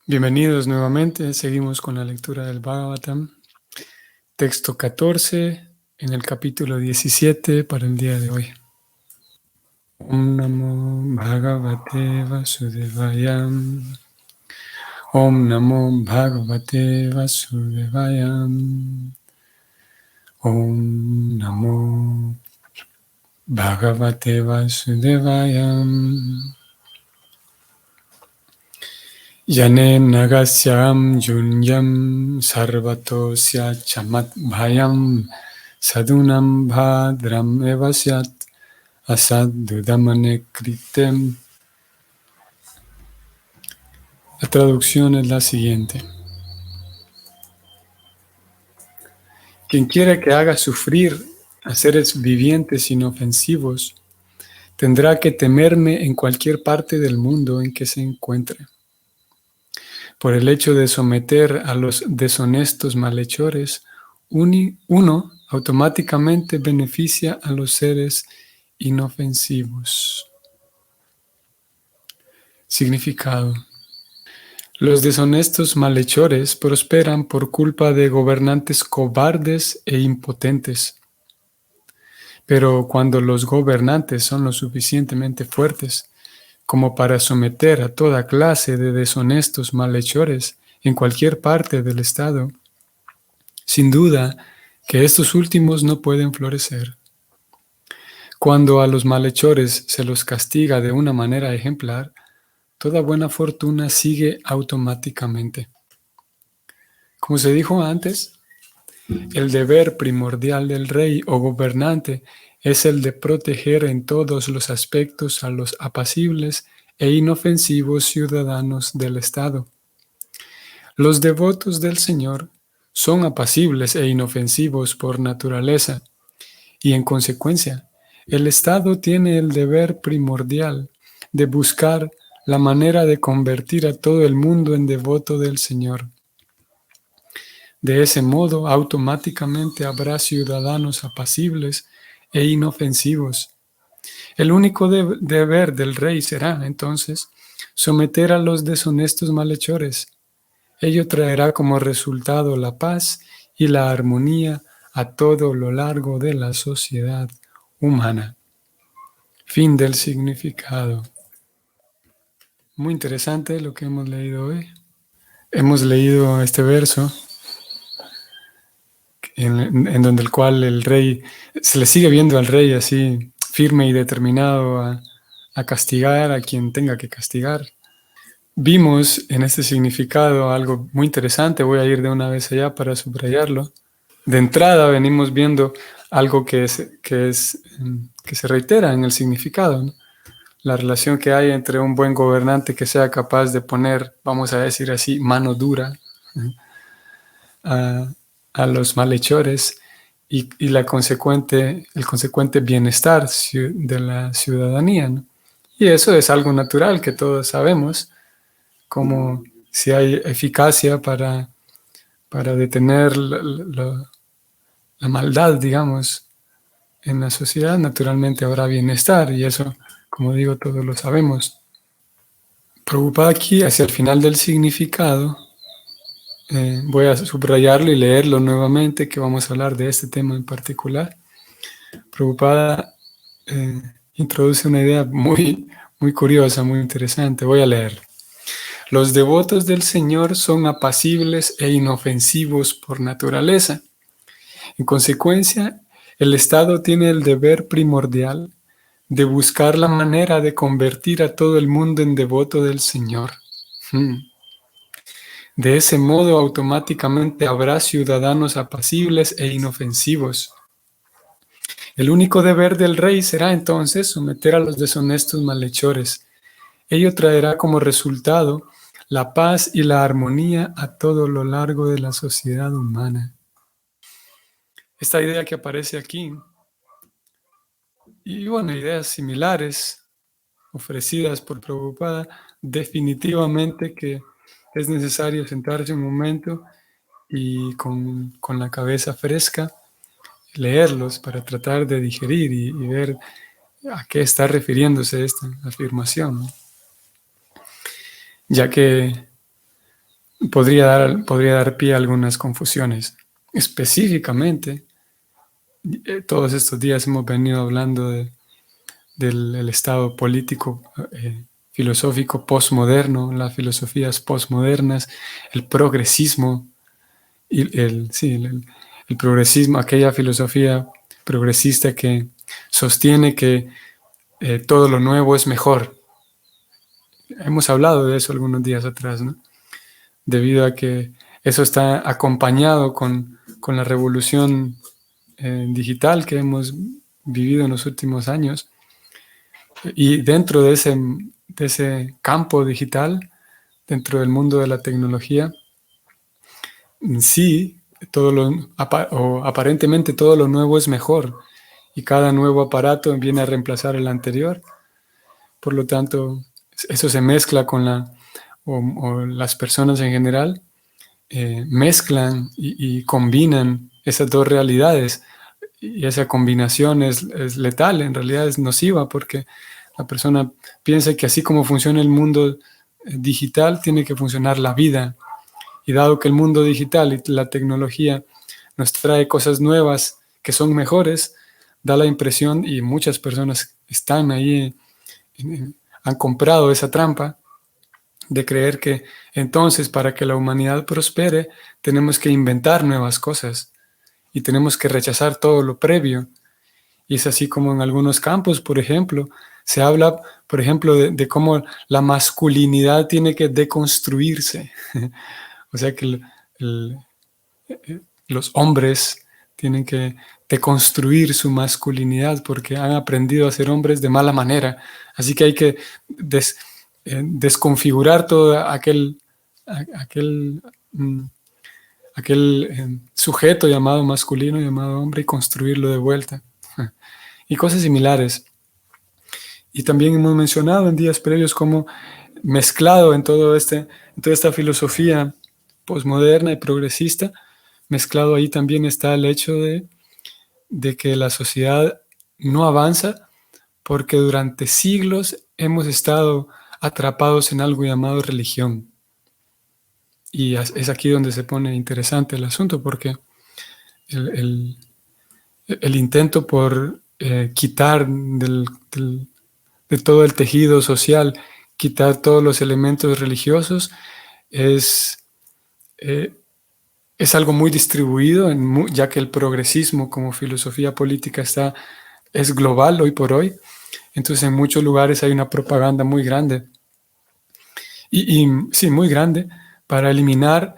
Bienvenidos nuevamente, seguimos con la lectura del Bhagavatam, texto 14 en el capítulo 17 para el día de hoy. Om Namo Bhagavate Vasudevaya. Om Namo Bhagavate Vasudevaya. Om Namo Bhagavate Vasudevaya. Yane Nagasyam Junyam Sarvatosya Chamat Bhayam Sadunam Bhadram Evasyat Asad Dudamane Kritem. La traducción es la siguiente. Quien quiera que haga sufrir a seres vivientes inofensivos tendrá que temerme en cualquier parte del mundo en que se encuentre. Por el hecho de someter a los deshonestos malhechores, uno automáticamente beneficia a los seres inofensivos. Significado. Los deshonestos malhechores prosperan por culpa de gobernantes cobardes e impotentes. Pero cuando los gobernantes son lo suficientemente fuertes como para someter a toda clase de deshonestos malhechores en cualquier parte del estado, sin duda que estos últimos no pueden florecer. Cuando a los malhechores se los castiga de una manera ejemplar, toda buena fortuna sigue automáticamente. Como se dijo antes, el deber primordial del rey o gobernante es el de proteger en todos los aspectos a los apacibles e inofensivos ciudadanos del Estado. Los devotos del Señor son apacibles e inofensivos por naturaleza, y en consecuencia, el Estado tiene el deber primordial de buscar la manera de convertir a todo el mundo en devoto del Señor. De ese modo, automáticamente habrá ciudadanos apacibles e inofensivos. El único deber del rey será, entonces, someter a los deshonestos malhechores. Ello traerá como resultado la paz y la armonía a todo lo largo de la sociedad humana. Fin del significado. Muy interesante lo que hemos leído hoy. Hemos leído este verso en donde el cual el rey, se le sigue viendo al rey así firme y determinado a castigar a quien tenga que castigar. Vimos en este significado algo muy interesante, voy a ir de una vez allá para subrayarlo. De entrada venimos viendo algo que se reitera en el significado, ¿no? La relación que hay entre un buen gobernante que sea capaz de poner, vamos a decir así, mano dura, ¿no?, a los malhechores y el consecuente bienestar de la ciudadanía, ¿no? Y eso es algo natural que todos sabemos, como si hay eficacia para detener la maldad, digamos, en la sociedad, naturalmente habrá bienestar, y eso, como digo, todos lo sabemos. Prabhupada aquí, hacia el final del significado, voy a subrayarlo y leerlo nuevamente, que vamos a hablar de este tema en particular. Prabhupada introduce una idea muy, muy curiosa, muy interesante. Voy a leer. Los devotos del Señor son apacibles e inofensivos por naturaleza. En consecuencia, el Estado tiene el deber primordial de buscar la manera de convertir a todo el mundo en devoto del Señor. De ese modo, automáticamente habrá ciudadanos apacibles e inofensivos. El único deber del rey será entonces someter a los deshonestos malhechores. Ello traerá como resultado la paz y la armonía a todo lo largo de la sociedad humana. Esta idea que aparece aquí, y bueno, ideas similares ofrecidas por Prabhupada, definitivamente que es necesario sentarse un momento y con la cabeza fresca leerlos para tratar de digerir y ver a qué está refiriéndose esta afirmación, ¿no? Ya que podría dar pie a algunas confusiones. Específicamente, todos estos días hemos venido hablando del estado político, filosófico postmoderno, las filosofías postmodernas, el progresismo, y el progresismo, aquella filosofía progresista que sostiene que todo lo nuevo es mejor. Hemos hablado de eso algunos días atrás, ¿no? Debido a que eso está acompañado con la revolución digital que hemos vivido en los últimos años. Y dentro de ese campo digital, dentro del mundo de la tecnología, sí, aparentemente todo lo nuevo es mejor y cada nuevo aparato viene a reemplazar el anterior. Por lo tanto, eso se mezcla con o las personas en general mezclan y combinan esas dos realidades. Y esa combinación es letal, en realidad es nociva, porque la persona piensa que así como funciona el mundo digital, tiene que funcionar la vida. Y dado que el mundo digital y la tecnología nos trae cosas nuevas que son mejores, da la impresión, y muchas personas están ahí, han comprado esa trampa de creer que entonces para que la humanidad prospere tenemos que inventar nuevas cosas y tenemos que rechazar todo lo previo. Y es así como en algunos campos, por ejemplo, se habla, por ejemplo, de cómo la masculinidad tiene que deconstruirse. O sea que los hombres tienen que deconstruir su masculinidad porque han aprendido a ser hombres de mala manera. Así que hay que desconfigurar todo aquel, mm, aquel sujeto llamado masculino, llamado hombre, y construirlo de vuelta. Y cosas similares. Y también hemos mencionado en días previos cómo mezclado en toda esta filosofía posmoderna y progresista, mezclado ahí también está el hecho de que la sociedad no avanza porque durante siglos hemos estado atrapados en algo llamado religión. Y es aquí donde se pone interesante el asunto, porque el intento por quitar de todo el tejido social, quitar todos los elementos religiosos, es, eh, es algo muy distribuido, ya que el progresismo como filosofía política es global hoy por hoy. Entonces en muchos lugares hay una propaganda muy grande, sí, muy grande, para eliminar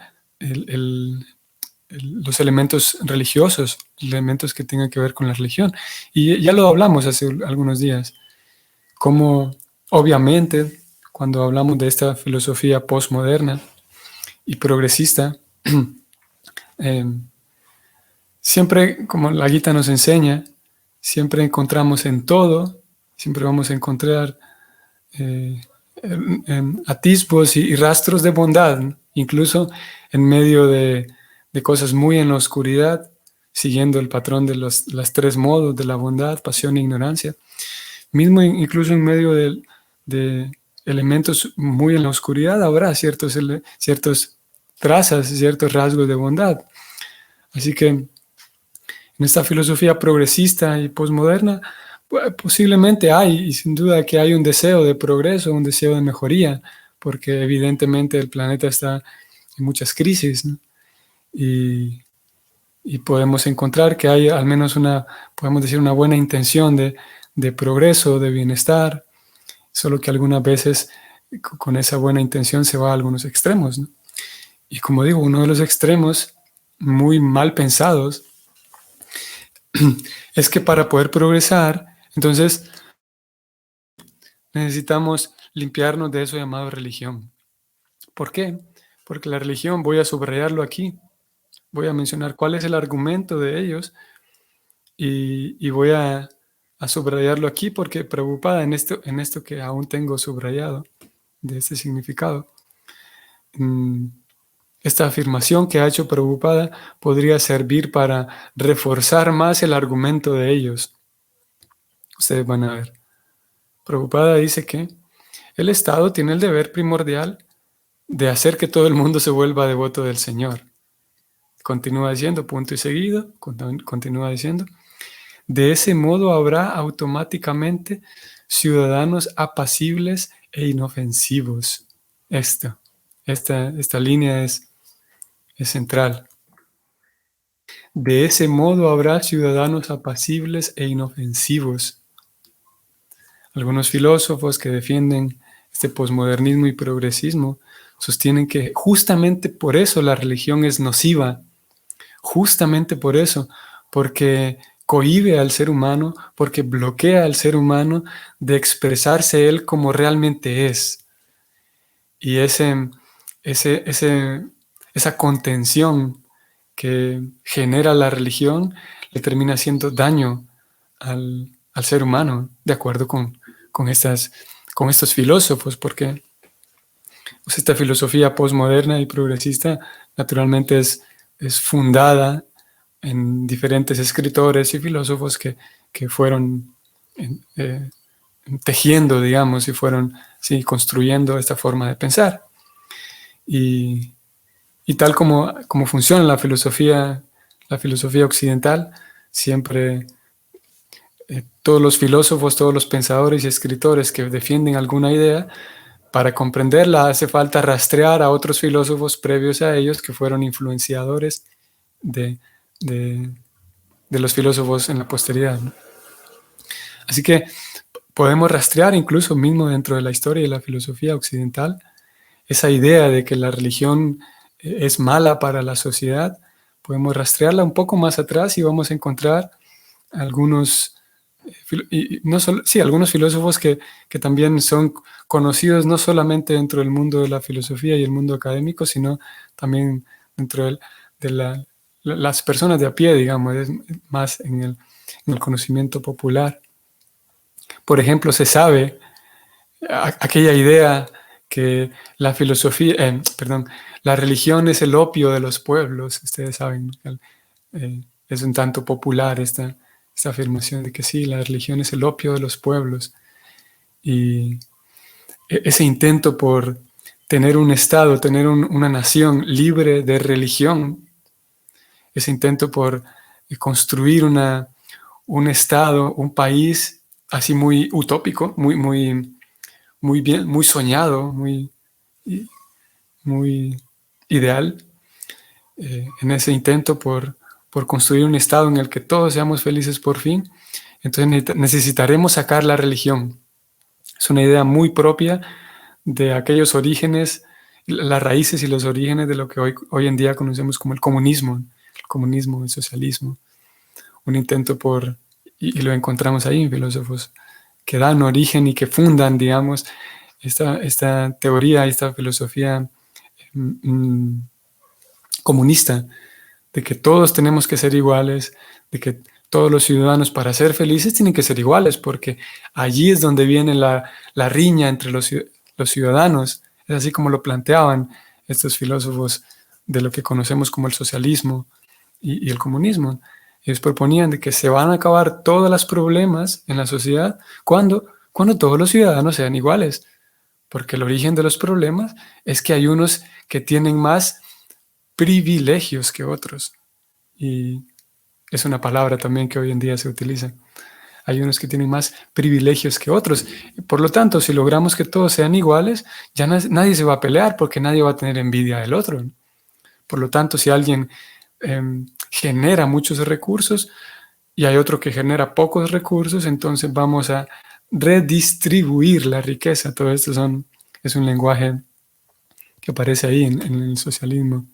los elementos religiosos, elementos que tengan que ver con la religión. Y ya lo hablamos hace algunos días, como obviamente cuando hablamos de esta filosofía postmoderna y progresista, eh, siempre, como la Gita nos enseña, siempre encontramos en todo, siempre vamos a encontrar atisbos y rastros de bondad, ¿no? Incluso en medio de cosas muy en la oscuridad, siguiendo el patrón de las tres modos de la bondad, pasión e ignorancia. Mismo incluso en medio de elementos muy en la oscuridad habrá ciertos trazas, ciertos rasgos de bondad. Así que en esta filosofía progresista y posmoderna, posiblemente hay, y sin duda que hay un deseo de progreso, un deseo de mejoría, porque evidentemente el planeta está en muchas crisis, ¿no? Y podemos encontrar que hay al menos podemos decir, una buena intención de progreso, de bienestar, solo que algunas veces con esa buena intención se va a algunos extremos, ¿no? Y como digo, uno de los extremos muy mal pensados es que para poder progresar, entonces necesitamos limpiarnos de eso llamado religión. ¿Por qué? Porque la religión, voy a subrayarlo aquí, voy a mencionar cuál es el argumento de ellos y voy a subrayarlo aquí porque preocupada en esto que aún tengo subrayado de este significado. Esta afirmación que ha hecho Prabhupada podría servir para reforzar más el argumento de ellos. Ustedes van a ver. Prabhupada dice que el Estado tiene el deber primordial de hacer que todo el mundo se vuelva devoto del Señor. Continúa diciendo, punto y seguido, continúa diciendo, de ese modo habrá automáticamente ciudadanos apacibles e inofensivos. Esta línea es central. De ese modo habrá ciudadanos apacibles e inofensivos. Algunos filósofos que defienden este posmodernismo y progresismo sostienen que justamente por eso la religión es nociva, justamente por eso, porque cohíbe al ser humano, porque bloquea al ser humano de expresarse él como realmente es. Y esa contención que genera la religión le termina haciendo daño al ser humano, de acuerdo con estos filósofos, porque pues, esta filosofía postmoderna y progresista naturalmente es fundada en diferentes escritores y filósofos que fueron eh, tejiendo, digamos, y fueron construyendo esta forma de pensar. Y, y tal como funciona la filosofía occidental, siempre todos los filósofos, todos los pensadores y escritores que defienden alguna idea, para comprenderla hace falta rastrear a otros filósofos previos a ellos que fueron influenciadores de, de, de los filósofos en la posteridad, ¿no? Así que podemos rastrear incluso mismo dentro de la historia y la filosofía occidental esa idea de que la religión es mala para la sociedad. Podemos rastrearla un poco más atrás y vamos a encontrar algunos, algunos filósofos que también son conocidos no solamente dentro del mundo de la filosofía y el mundo académico, sino también dentro de las personas de a pie, digamos, es más en el conocimiento popular. Por ejemplo, se sabe aquella idea que la religión es el opio de los pueblos. Ustedes saben, es un tanto popular esta afirmación de que sí, la religión es el opio de los pueblos. Y ese intento por tener un Estado, tener una nación libre de religión, ese intento por construir un Estado, un país así muy utópico, muy bien, muy soñado, muy ideal, en ese intento por construir un Estado en el que todos seamos felices por fin. Entonces necesitaremos sacar la religión. Es una idea muy propia de aquellos orígenes, las raíces y los orígenes de lo que hoy en día conocemos como el comunismo, el socialismo. Un intento y lo encontramos ahí en filósofos que dan origen y que fundan, digamos, esta teoría, esta filosofía comunista, de que todos tenemos que ser iguales, de que todos los ciudadanos para ser felices tienen que ser iguales, porque allí es donde viene la riña entre los ciudadanos. Es así como lo planteaban estos filósofos de lo que conocemos como el socialismo y el comunismo. Ellos proponían de que se van a acabar todos los problemas en la sociedad cuando todos los ciudadanos sean iguales, porque el origen de los problemas es que hay unos que tienen más privilegios que otros. Y es una palabra también que hoy en día se utiliza. Hay unos que tienen más privilegios que otros. Por lo tanto, si logramos que todos sean iguales, ya nadie se va a pelear porque nadie va a tener envidia del otro. Por lo tanto, si alguien genera muchos recursos y hay otro que genera pocos recursos, entonces vamos a redistribuir la riqueza. Todo esto es un lenguaje que aparece ahí en el socialismo.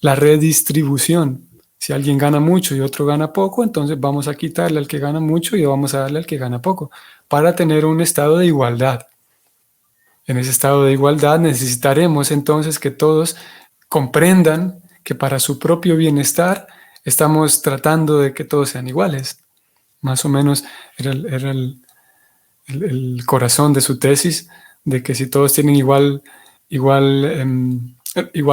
La redistribución. Si alguien gana mucho y otro gana poco, entonces vamos a quitarle al que gana mucho y vamos a darle al que gana poco, para tener un estado de igualdad. En ese estado de igualdad necesitaremos entonces que todos comprendan que para su propio bienestar estamos tratando de que todos sean iguales. Más o menos era el corazón de su tesis, de que si todos tienen igual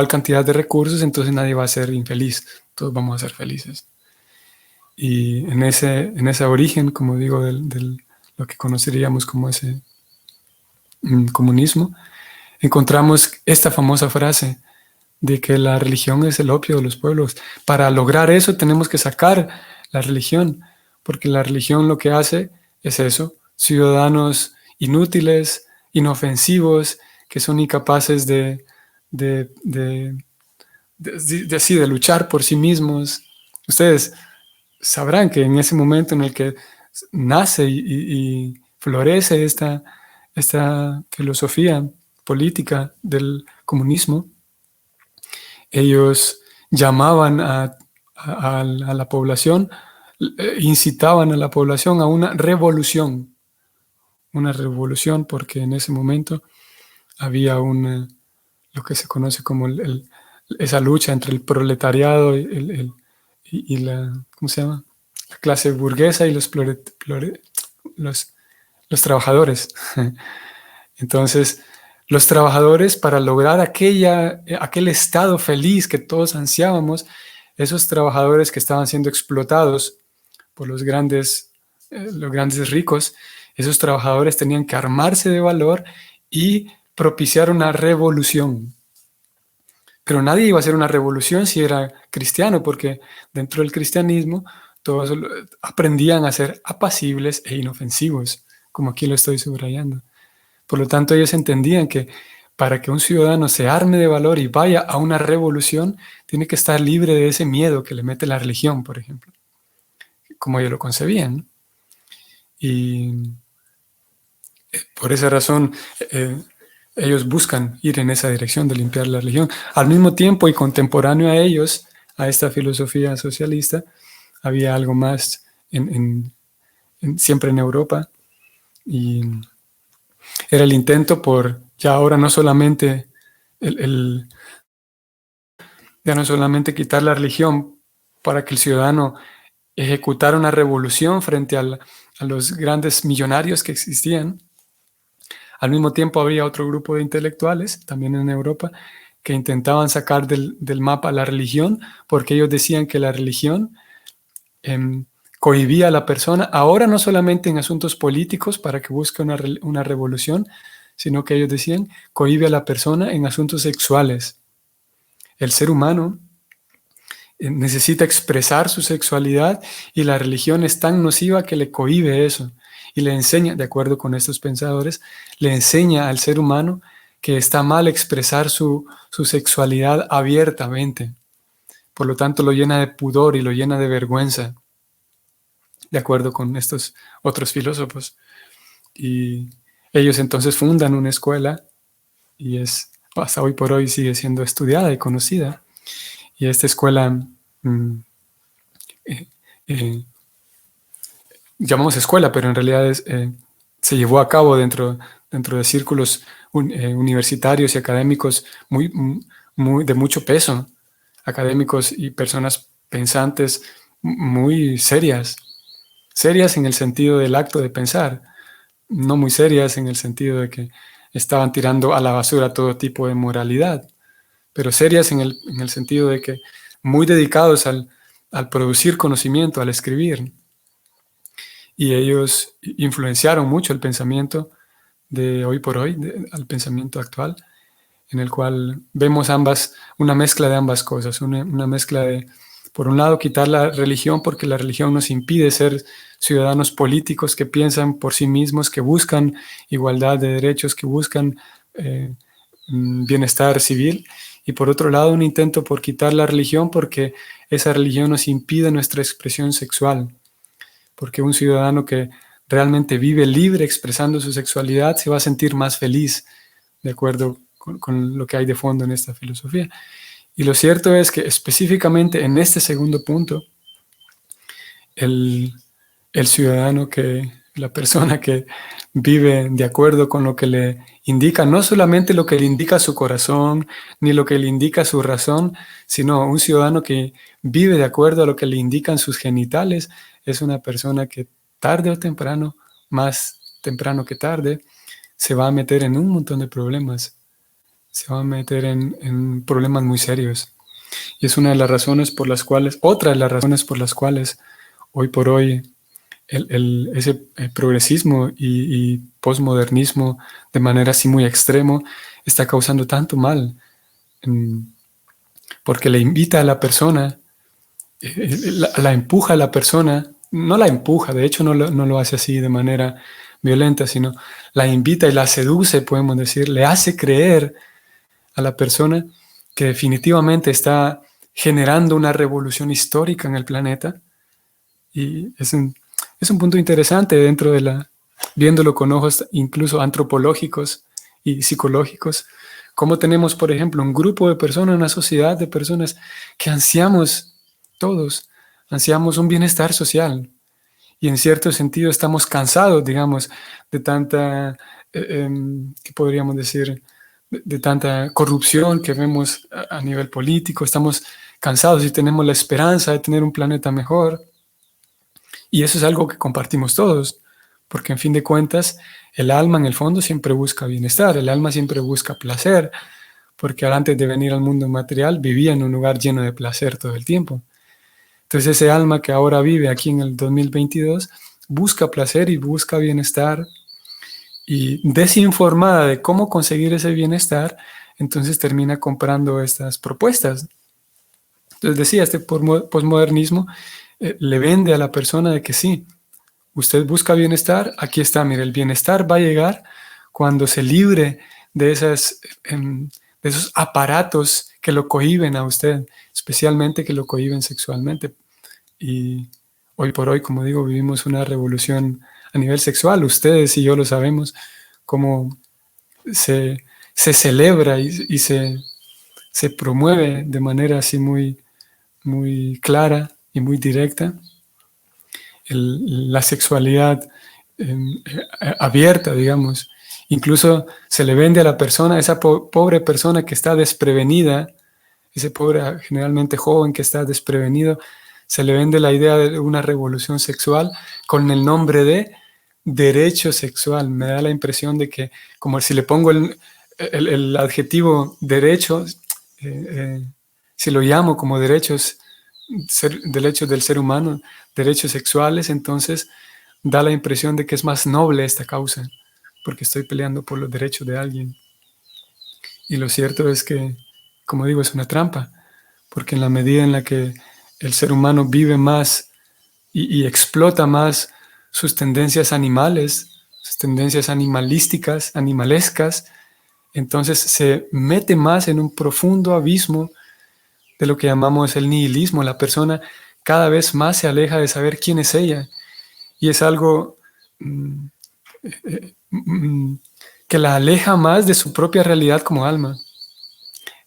cantidad de recursos, entonces nadie va a ser infeliz, todos vamos a ser felices. Y en ese origen, como digo, lo que conoceríamos como ese comunismo, encontramos esta famosa frase de que la religión es el opio de los pueblos. Para lograr eso tenemos que sacar la religión, porque la religión lo que hace es eso, ciudadanos inútiles, inofensivos, que son incapaces de, de, de luchar por sí mismos. Ustedes sabrán que en ese momento en el que nace y florece esta filosofía política del comunismo, ellos llamaban a la población, incitaban a la población a una revolución, porque en ese momento había lo que se conoce como esa lucha entre el proletariado y la, ¿cómo se llama? La clase burguesa y los, los trabajadores. Entonces, los trabajadores, para lograr aquel estado feliz que todos ansiábamos, esos trabajadores que estaban siendo explotados por los grandes ricos, esos trabajadores tenían que armarse de valor y propiciar una revolución. Pero nadie iba a hacer una revolución si era cristiano, porque dentro del cristianismo todos aprendían a ser apacibles e inofensivos, como aquí lo estoy subrayando. Por lo tanto, ellos entendían que para que un ciudadano se arme de valor y vaya a una revolución, tiene que estar libre de ese miedo que le mete la religión, por ejemplo, como ellos lo concebían. Y por esa razón, ellos buscan ir en esa dirección de limpiar la religión. Al mismo tiempo y contemporáneo a ellos, a esta filosofía socialista, había algo más siempre en Europa, y era el intento por ya ahora no solamente ya no solamente quitar la religión para que el ciudadano ejecutara una revolución frente a los grandes millonarios que existían. Al mismo tiempo había otro grupo de intelectuales, también en Europa, que intentaban sacar del mapa la religión, porque ellos decían que la religión cohibía a la persona, ahora no solamente en asuntos políticos para que busque una revolución, sino que ellos decían, cohíbe a la persona en asuntos sexuales. El ser humano necesita expresar su sexualidad y la religión es tan nociva que le cohíbe eso y le enseña, de acuerdo con estos pensadores, le enseña al ser humano que está mal expresar su sexualidad abiertamente. Por lo tanto, lo llena de pudor y lo llena de vergüenza, de acuerdo con estos otros filósofos. Y ellos entonces fundan una escuela y hasta hoy por hoy sigue siendo estudiada y conocida. Y esta escuela llamamos escuela, pero en realidad se llevó a cabo dentro de círculos universitarios y académicos de mucho peso, académicos y personas pensantes muy serias en el sentido del acto de pensar, no muy serias en el sentido de que estaban tirando a la basura todo tipo de moralidad, pero serias en el sentido de que muy dedicados al producir conocimiento, al escribir. Y ellos influenciaron mucho el pensamiento de hoy por hoy, al pensamiento actual, en el cual vemos una mezcla de ambas cosas, una mezcla de, por un lado, quitar la religión porque la religión nos impide ser ciudadanos políticos que piensan por sí mismos, que buscan igualdad de derechos, que buscan bienestar civil, y por otro lado un intento por quitar la religión porque esa religión nos impide nuestra expresión sexual, porque un ciudadano que realmente vive libre expresando su sexualidad se va a sentir más feliz, de acuerdo con lo que hay de fondo en esta filosofía. Y lo cierto es que específicamente en este segundo punto, el ciudadano la persona que vive de acuerdo con lo que le indica, no solamente lo que le indica su corazón, ni lo que le indica su razón, sino un ciudadano que vive de acuerdo a lo que le indican sus genitales, es una persona que tarde o temprano, más temprano que tarde, se va a meter en un montón de problemas, se va a meter en problemas muy serios. Y es otra de las razones por las cuales hoy por hoy ese progresismo y posmodernismo de manera así muy extremo está causando tanto mal, em, porque le invita a la persona, la empuja a la persona, no la empuja, de hecho no lo hace así de manera violenta, sino la invita y la seduce, podemos decir, le hace creer a la persona que definitivamente está generando una revolución histórica en el planeta. Y es un punto interesante dentro de viéndolo con ojos incluso antropológicos y psicológicos, cómo tenemos, por ejemplo, un grupo de personas, una sociedad de personas que ansiamos todos, ansiamos un bienestar social y en cierto sentido estamos cansados, digamos, de tanta, ¿qué podríamos decir? De tanta corrupción que vemos a nivel político, estamos cansados y tenemos la esperanza de tener un planeta mejor. Y eso es algo que compartimos todos, porque en fin de cuentas, el alma en el fondo siempre busca bienestar, el alma siempre busca placer, porque antes de venir al mundo material vivía en un lugar lleno de placer todo el tiempo. Entonces ese alma que ahora vive aquí en el 2022 busca placer y busca bienestar y desinformada de cómo conseguir ese bienestar, entonces termina comprando estas propuestas. Entonces decía, este posmodernismo le vende a la persona de que sí, usted busca bienestar, aquí está, mire, el bienestar va a llegar cuando se libre de, de esos aparatos que lo cohíben a usted, especialmente que lo cohíben sexualmente. Y hoy por hoy, como digo, vivimos una revolución a nivel sexual. Ustedes y yo lo sabemos, cómo se celebra y se promueve de manera así muy clara y muy directa la sexualidad abierta, digamos. Incluso se le vende a la persona, esa pobre persona que está desprevenida, ese pobre generalmente joven que está desprevenido, se le vende la idea de una revolución sexual con el nombre de derecho sexual. Me da la impresión de que, como si le pongo el adjetivo derecho, si lo llamo como derechos del ser humano, derechos sexuales, entonces da la impresión de que es más noble esta causa, porque estoy peleando por los derechos de alguien. Y lo cierto es que, como digo, es una trampa, porque en la medida en la que el ser humano vive más y explota más sus tendencias animales, sus tendencias animalísticas, animalescas, entonces se mete más en un profundo abismo de lo que llamamos el nihilismo. La persona cada vez más se aleja de saber quién es ella. Y es algo que la aleja más de su propia realidad como alma.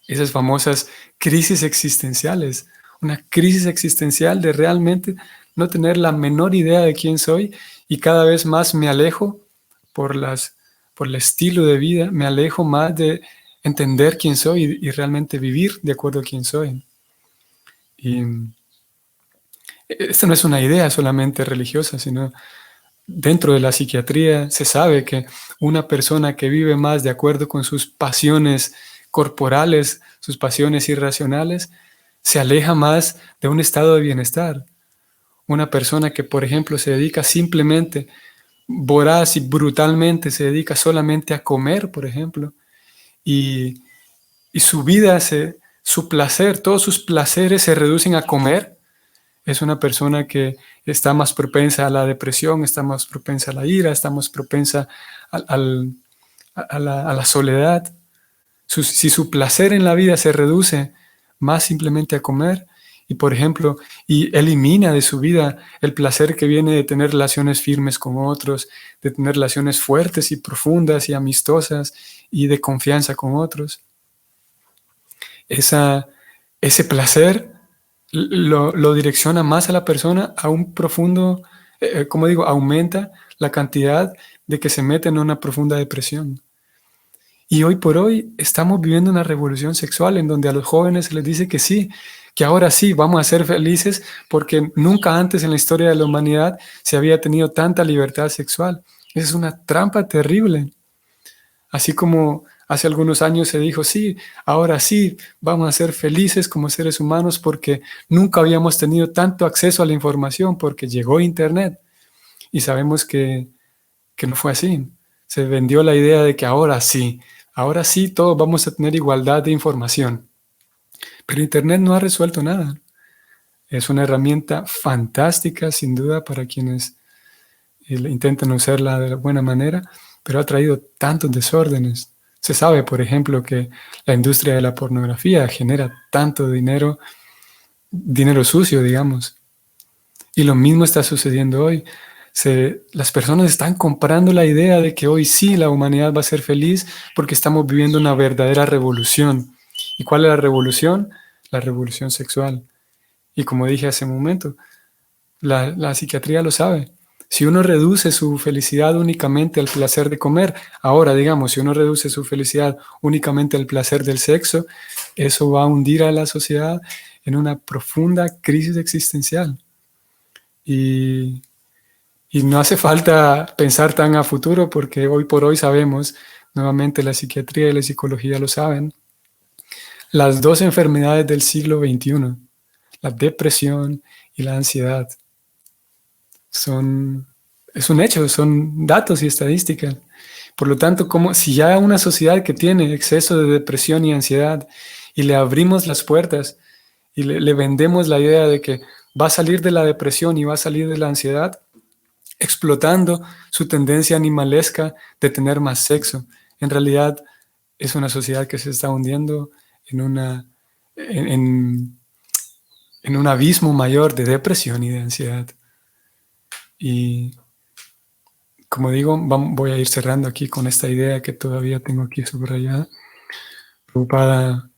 Esas famosas crisis existenciales. Una crisis existencial de realmente no tener la menor idea de quién soy y cada vez más me alejo por el estilo de vida, me alejo más de entender quién soy y realmente vivir de acuerdo a quién soy. Y esta no es una idea solamente religiosa, sino dentro de la psiquiatría se sabe que una persona que vive más de acuerdo con sus pasiones corporales, sus pasiones irracionales, se aleja más de un estado de bienestar. Una persona que, por ejemplo, se dedica simplemente, voraz y brutalmente, se dedica solamente a comer, por ejemplo, y, y su vida, su placer, todos sus placeres se reducen a comer, es una persona que está más propensa a la depresión, está más propensa a la ira, está más propensa a la soledad. Si su placer en la vida se reduce más simplemente a comer y, por ejemplo, y elimina de su vida el placer que viene de tener relaciones firmes con otros, de tener relaciones fuertes y profundas y amistosas y de confianza con otros, ese placer lo direcciona más a la persona a un profundo, como digo, aumenta la cantidad de que se mete en una profunda depresión. Y hoy por hoy estamos viviendo una revolución sexual en donde a los jóvenes se les dice que sí, que ahora sí vamos a ser felices porque nunca antes en la historia de la humanidad se había tenido tanta libertad sexual. Esa es una trampa terrible. Así como hace algunos años se dijo, sí, ahora sí, vamos a ser felices como seres humanos porque nunca habíamos tenido tanto acceso a la información, porque llegó Internet. y sabemos que no fue así. Se vendió la idea de que ahora sí todos vamos a tener igualdad de información. Pero Internet no ha resuelto nada. Es una herramienta fantástica, sin duda, para quienes intentan usarla de la buena manera, pero ha traído tantos desórdenes. Se sabe, por ejemplo, que la industria de la pornografía genera tanto dinero, dinero sucio, digamos. Y lo mismo está sucediendo hoy. Las personas están comprando la idea de que hoy sí la humanidad va a ser feliz porque estamos viviendo una verdadera revolución. ¿Y cuál es la revolución? La revolución sexual. Y como dije hace un momento, la psiquiatría lo sabe. Si uno reduce su felicidad únicamente al placer de comer, ahora digamos, si uno reduce su felicidad únicamente al placer del sexo, eso va a hundir a la sociedad en una profunda crisis existencial. Y no hace falta pensar tan a futuro porque hoy por hoy sabemos, nuevamente la psiquiatría y la psicología lo saben, las dos enfermedades del siglo XXI, la depresión y la ansiedad, es un hecho, son datos y estadísticas. Por lo tanto, como si ya una sociedad que tiene exceso de depresión y ansiedad y le abrimos las puertas y le vendemos la idea de que va a salir de la depresión y va a salir de la ansiedad, explotando su tendencia animalesca de tener más sexo. En realidad es una sociedad que se está hundiendo en un abismo mayor de depresión y de ansiedad. Y como digo, voy a ir cerrando aquí con esta idea que todavía tengo aquí subrayada. Prabhupada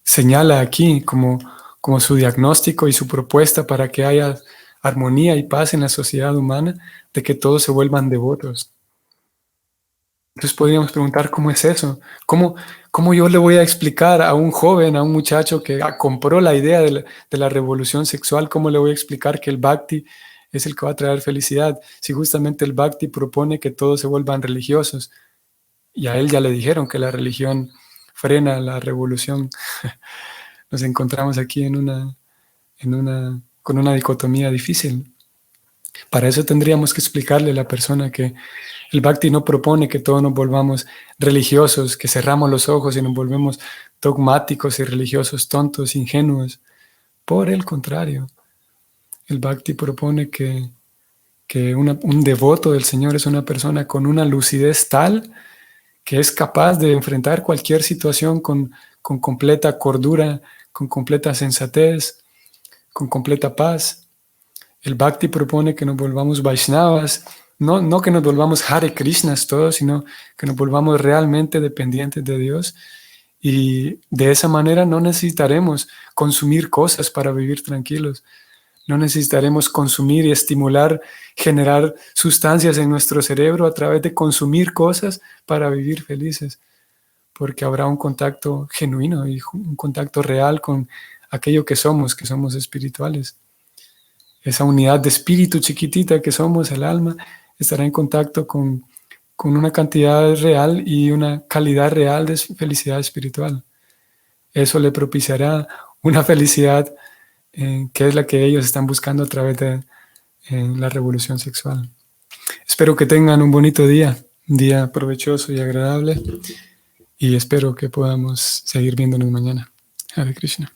señala aquí como su diagnóstico y su propuesta para que haya armonía y paz en la sociedad humana, de que todos se vuelvan devotos. Entonces podríamos preguntar, ¿cómo es eso? ¿Cómo yo le voy a explicar a un joven, a un muchacho que compró la idea de la revolución sexual, cómo le voy a explicar que el bhakti es el que va a traer felicidad? Si justamente el bhakti propone que todos se vuelvan religiosos, y a él ya le dijeron que la religión frena la revolución. Nos encontramos aquí con una dicotomía difícil. Para eso tendríamos que explicarle a la persona que el Bhakti no propone que todos nos volvamos religiosos, que cerramos los ojos y nos volvemos dogmáticos y religiosos, tontos, ingenuos. Por el contrario, el Bhakti propone que un devoto del Señor es una persona con una lucidez tal que es capaz de enfrentar cualquier situación con completa cordura, con completa sensatez, con completa paz. El Bhakti propone que nos volvamos Vaishnavas, no que nos volvamos Hare Krishnas todos, sino que nos volvamos realmente dependientes de Dios. Y de esa manera no necesitaremos consumir cosas para vivir tranquilos. No necesitaremos consumir y estimular, generar sustancias en nuestro cerebro a través de consumir cosas para vivir felices, porque habrá un contacto genuino y un contacto real con aquello que somos espirituales. Esa unidad de espíritu chiquitita que somos, el alma, estará en contacto con una cantidad real y una calidad real de felicidad espiritual. Eso le propiciará una felicidad que es la que ellos están buscando a través de la revolución sexual. Espero que tengan un bonito día, un día provechoso y agradable, y espero que podamos seguir viéndonos mañana. Hare Krishna.